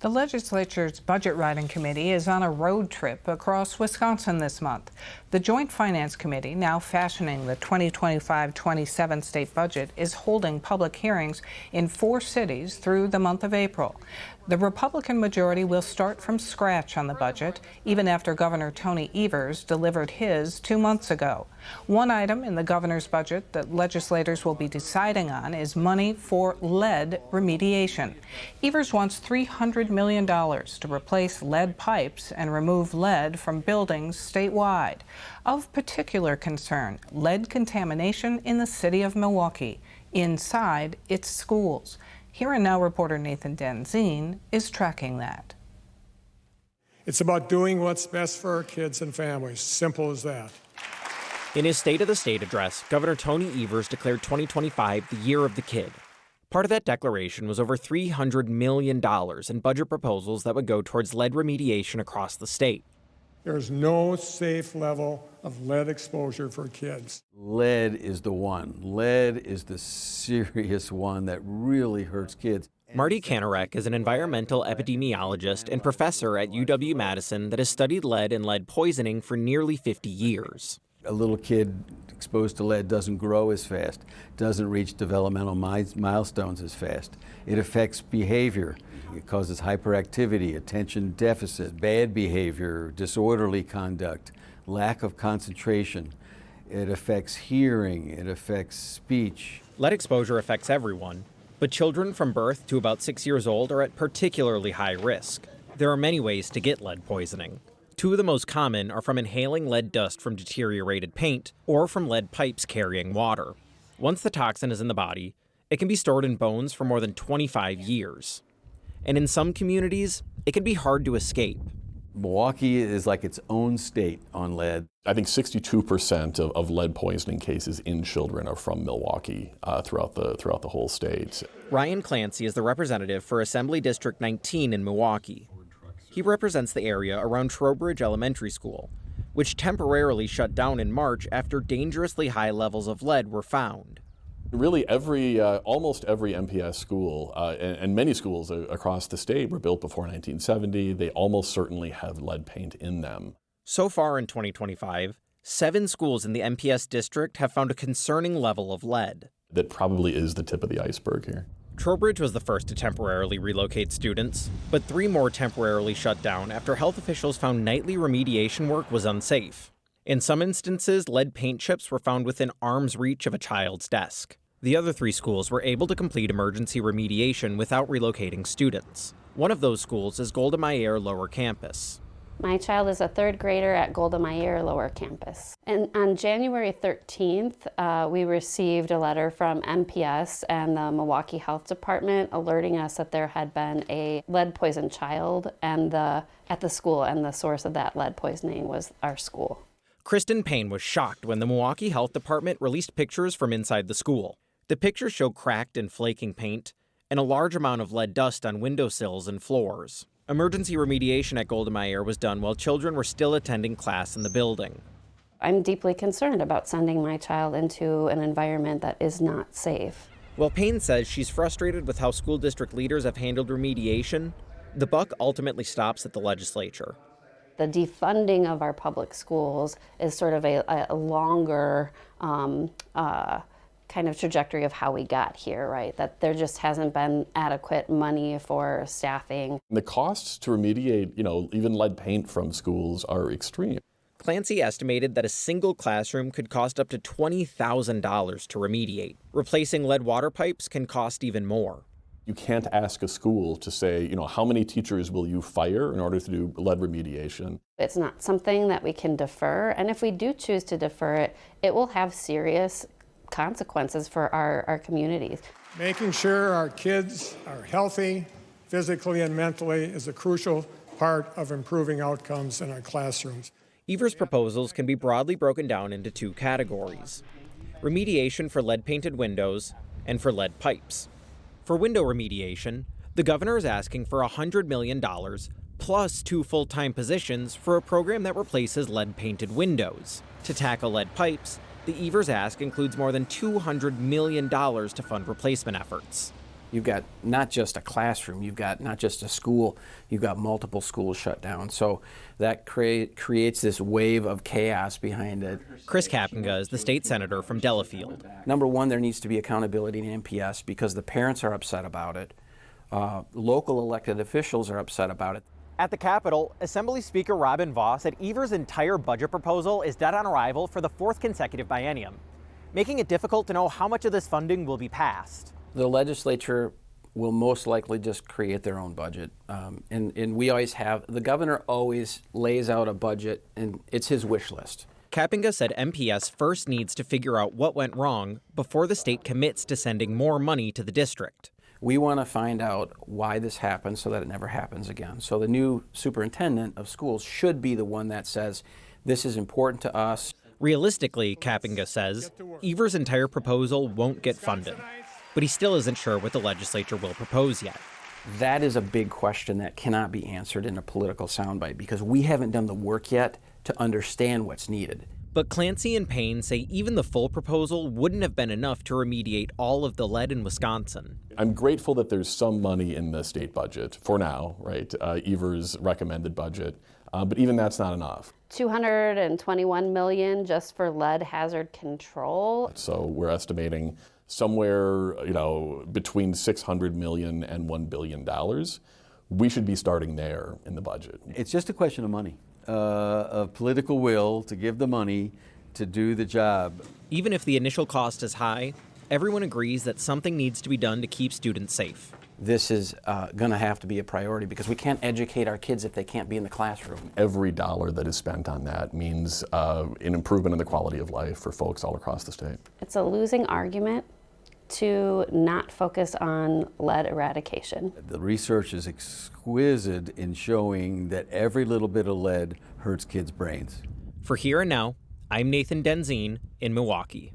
The legislature's Budget Writing Committee is on a road trip across Wisconsin this month. The Joint Finance Committee, now fashioning the 2025-27 state budget, is holding public hearings in 4 cities through the month of April. The Republican majority will start from scratch on the budget, even after Governor Tony Evers delivered his 2 months ago. One item in the governor's budget that legislators will be deciding on is money for lead remediation. Evers wants $300 million to replace lead pipes and remove lead from buildings statewide. Of particular concern, lead contamination in the city of Milwaukee, inside its schools. Here and Now reporter Nathan Denzine is tracking that. It's about doing what's best for our kids and families. Simple as that. In his State of the State address, Governor Tony Evers declared 2025 the year of the kid. Part of that declaration was over $300 million in budget proposals that would go towards lead remediation across the state. There's no safe level of lead exposure for kids. Lead is the one. Lead is the serious one that really hurts kids. Marty Kanarek is an environmental epidemiologist and professor at UW-Madison that has studied lead and lead poisoning for nearly 50 years. A little kid exposed to lead doesn't grow as fast, doesn't reach developmental milestones as fast. It affects behavior. It causes hyperactivity, attention deficit, bad behavior, disorderly conduct, lack of concentration. It affects hearing, it affects speech. Lead exposure affects everyone, but children from birth to about 6 years old are at particularly high risk. There are many ways to get lead poisoning. 2 of the most common are from inhaling lead dust from deteriorated paint or from lead pipes carrying water. Once the toxin is in the body, it can be stored in bones for more than 25 years. And in some communities, it can be hard to escape. Milwaukee is like its own state on lead. I think 62% of lead poisoning cases in children are from Milwaukee throughout the whole state. Ryan Clancy is the representative for Assembly District 19 in Milwaukee. He represents the area around Trowbridge Elementary School, which temporarily shut down in March after dangerously high levels of lead were found. Really, almost every MPS school and many schools across the state were built before 1970. They almost certainly have lead paint in them. So far in 2025, 7 schools in the MPS district have found a concerning level of lead. That probably is the tip of the iceberg here. Trowbridge was the first to temporarily relocate students, but 3 more temporarily shut down after health officials found nightly remediation work was unsafe. In some instances, lead paint chips were found within arm's reach of a child's desk. The other 3 schools were able to complete emergency remediation without relocating students. One of those schools is Golda Meir Lower Campus. My child is a 3rd grader at Golda Meir Lower Campus. And on January 13th, we received a letter from MPS and the Milwaukee Health Department alerting us that there had been a lead-poisoned child at the school, and the source of that lead poisoning was our school. Kristen Payne was shocked when the Milwaukee Health Department released pictures from inside the school. The pictures show cracked and flaking paint and a large amount of lead dust on windowsills and floors. Emergency remediation at Golda Meir was done while children were still attending class in the building. I'm deeply concerned about sending my child into an environment that is not safe. While Payne says she's frustrated with how school district leaders have handled remediation, the buck ultimately stops at the legislature. The defunding of our public schools is sort of a longer kind of trajectory of how we got here, right? That there just hasn't been adequate money for staffing. The costs to remediate, even lead paint from schools are extreme. Clancy estimated that a single classroom could cost up to $20,000 to remediate. Replacing lead water pipes can cost even more. You can't ask a school to say, how many teachers will you fire in order to do lead remediation? It's not something that we can defer, and if we do choose to defer it, it will have serious consequences for our communities. Making sure our kids are healthy, physically and mentally, is a crucial part of improving outcomes in our classrooms. Evers' proposals can be broadly broken down into 2 categories: remediation for lead-painted windows and for lead pipes. For window remediation, the governor is asking for $100 million plus 2 full-time positions for a program that replaces lead-painted windows. To tackle lead pipes, the Evers ask includes more than $200 million to fund replacement efforts. You've got not just a classroom, you've got not just a school, you've got multiple schools shut down. So that creates this wave of chaos behind it. Chris Kapenga is the state senator from Delafield. Number one, there needs to be accountability in MPS because the parents are upset about it. Local elected officials are upset about it. At the Capitol, Assembly Speaker Robin Vos said Evers' entire budget proposal is dead on arrival for the fourth consecutive biennium, making it difficult to know how much of this funding will be passed. The legislature will most likely just create their own budget. And we always have, the governor always lays out a budget, and it's his wish list. Kapenga said MPS first needs to figure out what went wrong before the state commits to sending more money to the district. We want to find out why this happened so that it never happens again. So the new superintendent of schools should be the one that says, this is important to us. Realistically, Kapenga says, Evers' entire proposal won't get funded, but he still isn't sure what the legislature will propose yet. That is a big question that cannot be answered in a political soundbite because we haven't done the work yet to understand what's needed. But Clancy and Payne say even the full proposal wouldn't have been enough to remediate all of the lead in Wisconsin. I'm grateful that there's some money in the state budget for now, right? Evers' recommended budget, but even that's not enough. $221 million just for lead hazard control. So we're estimating somewhere, between $600 million and $1 billion. We should be starting there in the budget. It's just a question of money, of political will to give the money to do the job. Even if the initial cost is high, everyone agrees that something needs to be done to keep students safe. This is going to have to be a priority because we can't educate our kids if they can't be in the classroom. Every dollar that is spent on that means an improvement in the quality of life for folks all across the state. It's a losing argument to not focus on lead eradication. The research is exquisite in showing that every little bit of lead hurts kids' brains. For Here and Now, I'm Nathan Denzine in Milwaukee.